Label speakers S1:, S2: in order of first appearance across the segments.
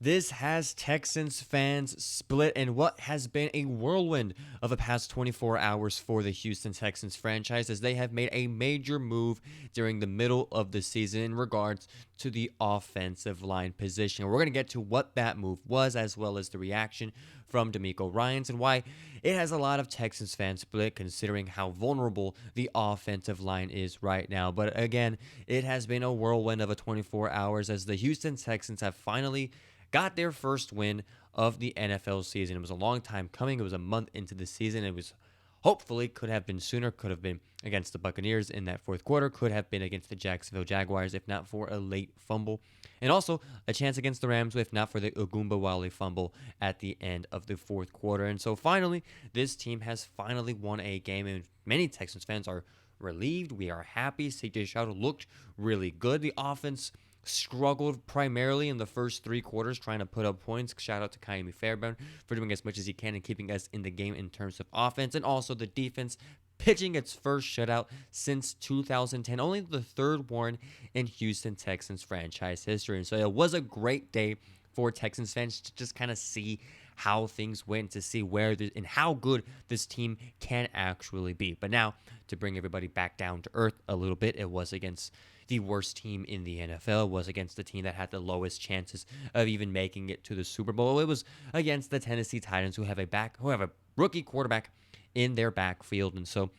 S1: This has Texans fans split in what has been a whirlwind of the past 24 hours for the Houston Texans franchise, as they have made a major move during the middle of the season in regards to the offensive line position. We're going to get to what that move was, as well as the reaction from DeMeco Ryans and why it has a lot of Texans fans split, considering how vulnerable the offensive line is right now. But again, it has been a whirlwind of a 24 hours as the Houston Texans have finally got their first win of the NFL season. It was a long time coming. It was a month into the season. It was hopefully could have been sooner, could have been against the Buccaneers in that fourth quarter, could have been against the Jacksonville Jaguars if not for a late fumble. And also a chance against the Rams if not for the Wale fumble at the end of the fourth quarter. And so finally, this team has finally won a game, and many Texans fans are relieved. We are happy. CJ Stroud looked really good. The offense struggled primarily in the first three quarters trying to put up points. Shout out to Kaimi Fairbairn for doing as much as he can and keeping us in the game in terms of offense. And also the defense pitching its first shutout since 2010, only the third one in Houston Texans franchise history. And so it was a great day for Texans fans to just kind of see how things went, to see where and how good this team can actually be. But now, to bring everybody back down to earth a little bit, it was against the worst team in the NFL. It was against the team that had the lowest chances of even making it to the Super Bowl. It was against the Tennessee Titans, who have a rookie quarterback in their backfield. And so,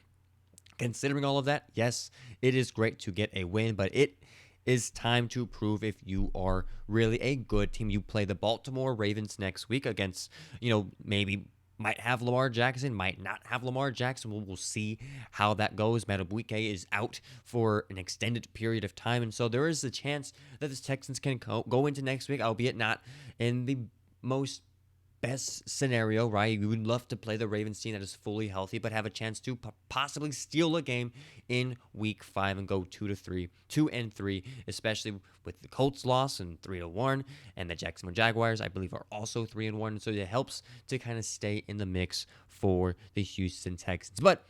S1: considering all of that, yes, it is great to get a win, but it is time to prove if you are really a good team. You play the Baltimore Ravens next week against, maybe might have Lamar Jackson, might not have Lamar Jackson. We'll see how that goes. Madubuike is out for an extended period of time, and so there is a chance that the Texans can go into next week, albeit not in the most best scenario, right? We would love to play the Ravens team that is fully healthy, but have a chance to possibly steal a game in week 5 and go 2-3, especially with the Colts loss and 3-1, and the Jacksonville Jaguars, I believe, are also 3-1. So it helps to kind of stay in the mix for the Houston Texans. But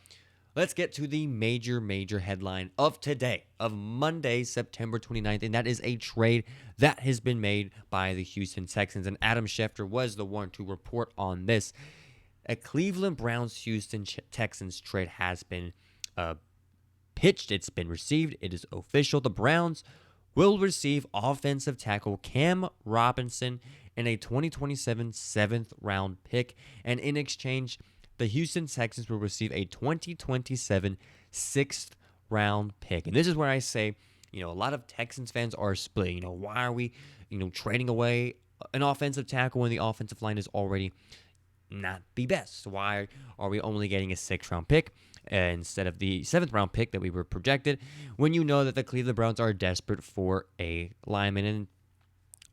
S1: let's get to the major headline of today, of Monday, September 29th, and that is a trade that has been made by the Houston Texans, and Adam Schefter was the one to report on this. A Cleveland Browns-Houston Texans trade has been pitched. It's been received. It is official. The Browns will receive offensive tackle Cam Robinson and a 2027 7th-round pick, and in exchange, the Houston Texans will receive a 2027 6th-round pick. And this is where I say, a lot of Texans fans are split. Why are we, trading away an offensive tackle when the offensive line is already not the best? Why are we only getting a 6th-round pick instead of the 7th-round pick that we were projected, when you know that the Cleveland Browns are desperate for a lineman? And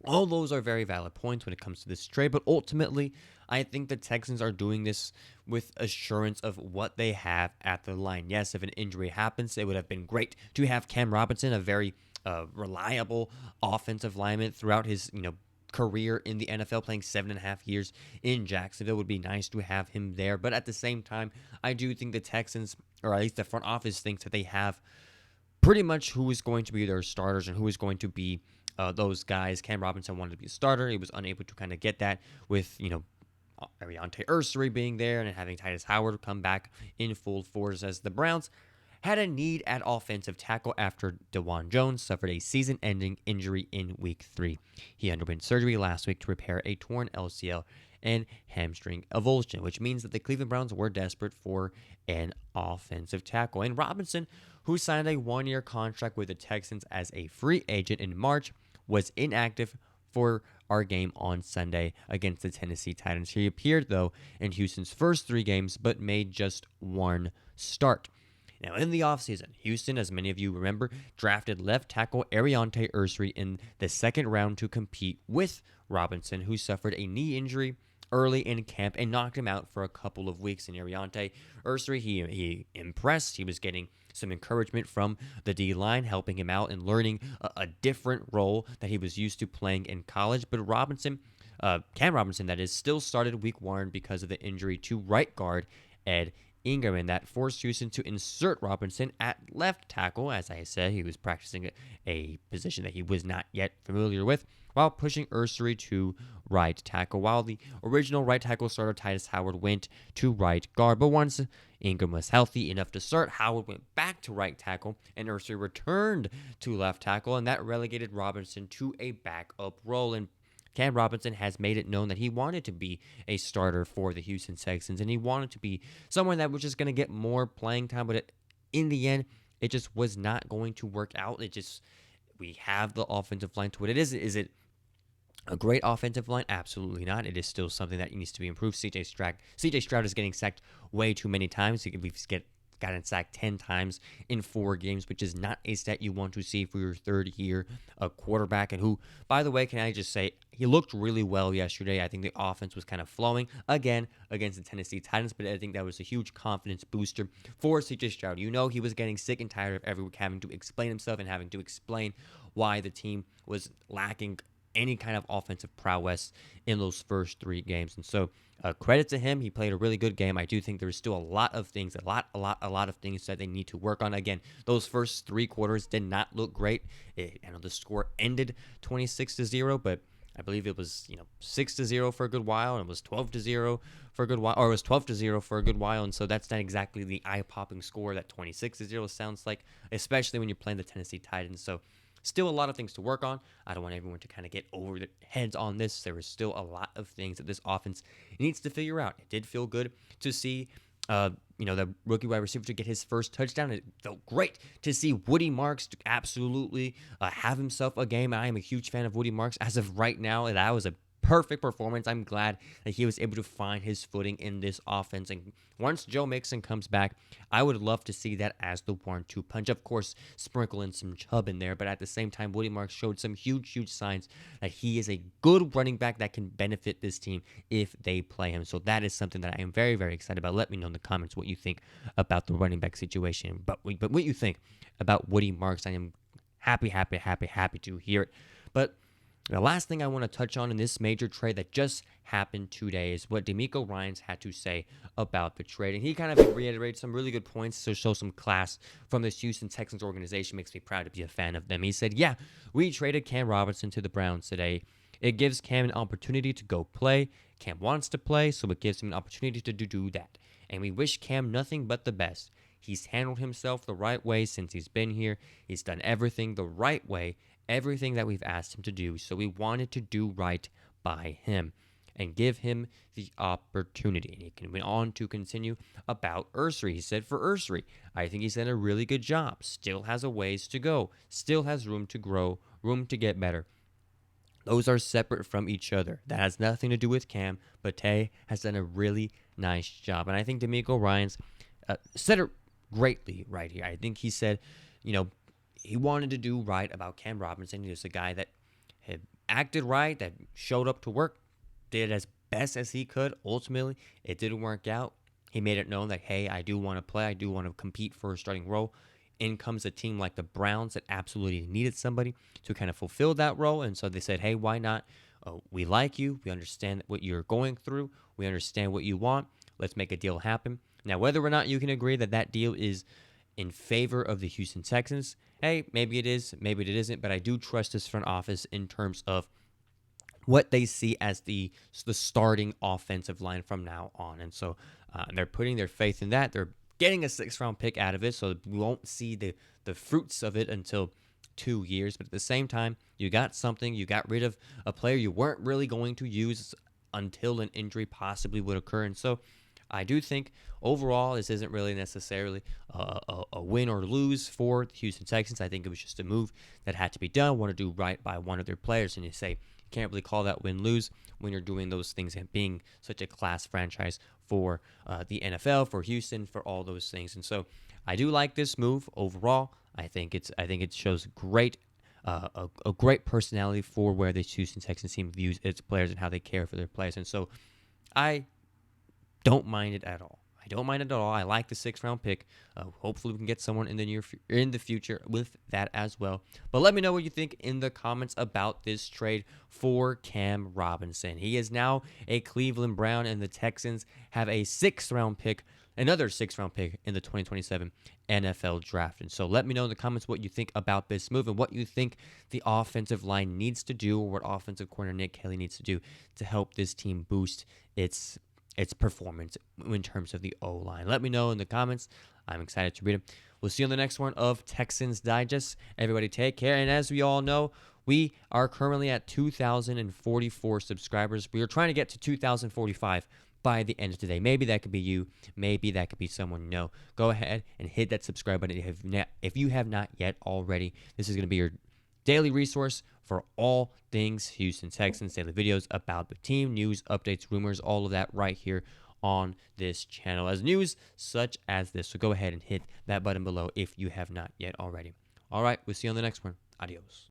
S1: all those are very valid points when it comes to this trade, but ultimately, I think the Texans are doing this with assurance of what they have at the line. Yes, if an injury happens, it would have been great to have Cam Robinson, a very reliable offensive lineman throughout his career in the NFL, playing 7.5 years in Jacksonville. It would be nice to have him there, but at the same time, I do think the Texans, or at least the front office, thinks that they have pretty much who is going to be their starters and who is going to be those guys. Cam Robinson wanted to be a starter. He was unable to kind of get that with, Ariante Ursery being there and having Titus Howard come back in full force, as the Browns had a need at offensive tackle after DeJuan Jones suffered a season-ending injury in Week 3. He underwent surgery last week to repair a torn LCL and hamstring avulsion, which means that the Cleveland Browns were desperate for an offensive tackle. And Robinson, who signed a 1-year contract with the Texans as a free agent in March, was inactive for our game on Sunday against the Tennessee Titans. He appeared, though, in Houston's first 3 games, but made just 1 start. Now, in the offseason, Houston, as many of you remember, drafted left tackle Ariante Ursery in the 2nd round to compete with Robinson, who suffered a knee injury early in camp and knocked him out for a couple of weeks. In Ariante Ursery, he impressed. He was getting some encouragement from the D-line, helping him out and learning a different role that he was used to playing in college. But Cam Robinson, that is, still started Week 1 because of the injury to right guard Ed Ingram, and that forced Houston to insert Robinson at left tackle. As I said, he was practicing a position that he was not yet familiar with, while pushing Ursary to right tackle, while the original right tackle starter Titus Howard went to right guard. But once Ingram was healthy enough to start, Howard went back to right tackle, and Ursary returned to left tackle, and that relegated Robinson to a backup role. And Cam Robinson has made it known that he wanted to be a starter for the Houston Texans, and he wanted to be someone that was just going to get more playing time, but in the end, it just was not going to work out. We have the offensive line to what it is. Is it a great offensive line? Absolutely not. It is still something that needs to be improved. CJ Stroud is getting sacked way too many times. We've gotten sacked 10 times in 4 games, which is not a stat you want to see for your third year quarterback. And who, by the way, can I just say, he looked really well yesterday. I think the offense was kind of flowing again against the Tennessee Titans, but I think that was a huge confidence booster for CJ Stroud. You know, he was getting sick and tired of every week having to explain himself and having to explain why the team was lacking any kind of offensive prowess in those first 3 games. And so credit to him. He played a really good game. I do think there's still a lot of things, a lot of things that they need to work on. Again, those first 3 quarters did not look great. I know the score ended 26-0, but I believe it was 6-0 for a good while, and it was 12-0 for a good while, or it was 12-0 for a good while. And so that's not exactly the eye-popping score that 26-0 sounds like, especially when you're playing the Tennessee Titans. So still a lot of things to work on. I don't want everyone to kind of get over their heads on this. There is still a lot of things that this offense needs to figure out. It did feel good to see, the rookie wide receiver to get his first touchdown. It felt great to see Woody Marks absolutely have himself a game. I am a huge fan of Woody Marks as of right now. That was a perfect performance. I'm glad that he was able to find his footing in this offense. And once Joe Mixon comes back, I would love to see that as the 1-2 punch. Of course, sprinkle in some Chubb in there, but at the same time, Woody Marks showed some huge signs that he is a good running back that can benefit this team if they play him. So that is something that I am very, very excited about. Let me know in the comments what you think about the running back situation, but what you think about Woody Marks. I am happy to hear it. But the last thing I want to touch on in this major trade that just happened today is what DeMeco Ryans had to say about the trade. And he kind of reiterated some really good points to show some class from this Houston Texans organization. Makes me proud to be a fan of them. He said, yeah, we traded Cam Robinson to the Browns today. It gives Cam an opportunity to go play. Cam wants to play, so it gives him an opportunity to do that. And we wish Cam nothing but the best. He's handled himself the right way since he's been here. He's done everything the right way. Everything that we've asked him to do. So we wanted to do right by him and give him the opportunity. And he went on to continue about Ursary. He said, for Ursary, I think he's done a really good job. Still has a ways to go. Still has room to grow, room to get better. Those are separate from each other. That has nothing to do with Cam, but Tay has done a really nice job. And I think DeMeco Ryans said it greatly right here. I think he said, he wanted to do right about Cam Robinson. He was a guy that had acted right, that showed up to work, did as best as he could. Ultimately, it didn't work out. He made it known that, hey, I do want to play. I do want to compete for a starting role. In comes a team like the Browns that absolutely needed somebody to kind of fulfill that role. And so they said, hey, why not? We like you. We understand what you're going through. We understand what you want. Let's make a deal happen. Now, whether or not you can agree that that deal is in favor of the Houston Texans, hey, maybe it is, maybe it isn't, but I do trust this front office in terms of what they see as the starting offensive line from now on. And so they're putting their faith in that. They're getting a 6th-round pick out of it, so we won't see the fruits of it until 2 years. But at the same time, you got something. You got rid of a player you weren't really going to use until an injury possibly would occur. And so I do think overall this isn't really necessarily a win or lose for the Houston Texans. I think it was just a move that had to be done. Want to do right by one of their players, and you say you can't really call that win-lose when you're doing those things and being such a class franchise for the NFL, for Houston, for all those things. And so I do like this move overall. I think it shows great a great personality for where the Houston Texans team views its players and how they care for their players. And so I don't mind it at all. I I don't mind it at all. I like the 6th-round pick. Hopefully, we can get someone in the future with that as well. But let me know what you think in the comments about this trade for Cam Robinson. He is now a Cleveland Brown, and the Texans have a 6th-round pick, another 6th-round pick in the 2027 NFL Draft. And so let me know in the comments what you think about this move and what you think the offensive line needs to do, or what offensive coordinator Nick Kelly needs to do to help this team boost its performance in terms of the O-line. Let me know in the comments. I'm excited to read it. We'll see you on the next one of Texans Digest. Everybody take care. And as we all know, we are currently at 2,044 subscribers. We are trying to get to 2,045 by the end of today. Maybe that could be you. Maybe that could be someone you know. Go ahead and hit that subscribe button if you have not yet already. This is going to be your daily resource for all things Houston Texans, daily videos about the team, news, updates, rumors, all of that right here on this channel as news such as this. So go ahead and hit that button below if you have not yet already. All right, we'll see you on the next one. Adios.